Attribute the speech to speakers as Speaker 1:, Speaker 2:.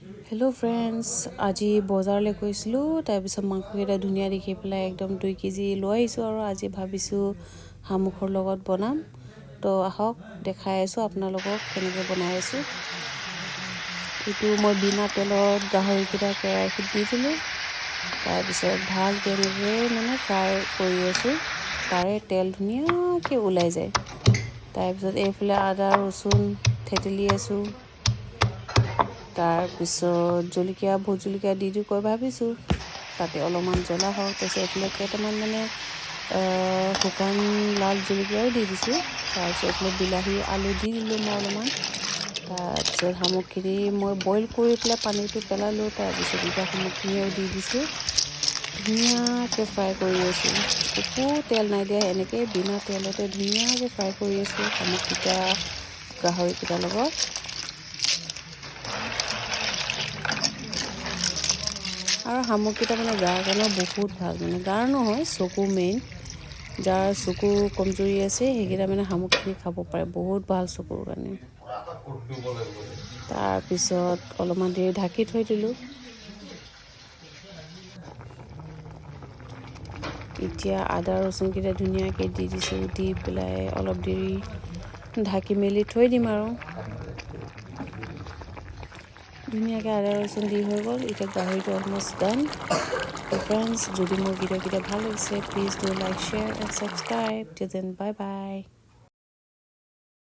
Speaker 1: Hello' friends, আজি বজাৰলৈ গৈছিলোঁ। তাৰপিছত মাংসকেইটা ধুনীয়া দেখি পেলাই একদম 2 কেজি লৈ আহিছোঁ আৰু আজি ভাবিছোঁ শামুকৰ লগত বনাম। তো আহক দেখাই আছোঁ আপোনালোকক কেনেকৈ বনাই আছোঁ। এইটো মই বিনা তেলত গাহৰিকেইটা কেৰাহীত দি দিলোঁ। তাৰপিছত ভালকৈ এনেকৈ ফ্ৰাই কৰি আছোঁ। তাৰে তেল ধুনীয়াকৈ ওলাই যায়। তাৰপিছত এইফালে আদা ৰচুন থেতেলি আছোঁ। তাৰপিছত জলকীয়া ভোট জলকীয়া দি কৈ ভাবিছোঁ তাতে অলপমান জ্বলা হওক। তাৰপিছত এইফালে কেইটামান শুকান লাল জলকীয়াও দি দিছোঁ। তাৰপিছত এইফালে বিলাহী আলু দি দিলোঁ মই অলপমান। তাৰপিছত শামুকখিনি মই বইল কৰি পেলাই পানীটো পেলালোঁ। তাৰপিছত এতিয়া শামুকখিনিও দি দিছোঁ। ধুনীয়াকৈ ফ্ৰাই কৰি আছোঁ। একো তেল নাই দিয়া, এনেকৈ বিনা তেলতে ধুনীয়াকৈ ফ্ৰাই কৰি আছোঁ শামুককেইটা গাহৰিকেইটাৰ লগত। আৰু শামুককেইটা গাৰ কাৰণেও বহুত ভাল, গাৰ নহয় চকু মেইন। যাৰ চকু কমজুৰি আছে সেইকেইটা শামুকখিনি খাব পাৰে, বহুত ভাল চকুৰ কাৰণে। তাৰপিছত অলপমান দেৰি ঢাকি থৈ দিলোঁ। এতিয়া আদা ৰচুনকেইটা ধুনীয়াকৈ দি দিছোঁ। দি পেলাই অলপ দেৰি ঢাকি মেলি থৈ দিম আৰু। ধুনীয়াকৈ আদা ৰচুন দি হৈ গ'ল। এতিয়া গাহৰিটো অলমষ্ট ডান। তো ফ্ৰেণ্ডছ, যদি মোৰ ভিডিঅ'কেইটা ভাল লাগিছে please do like, share and subscribe. Till then bye by.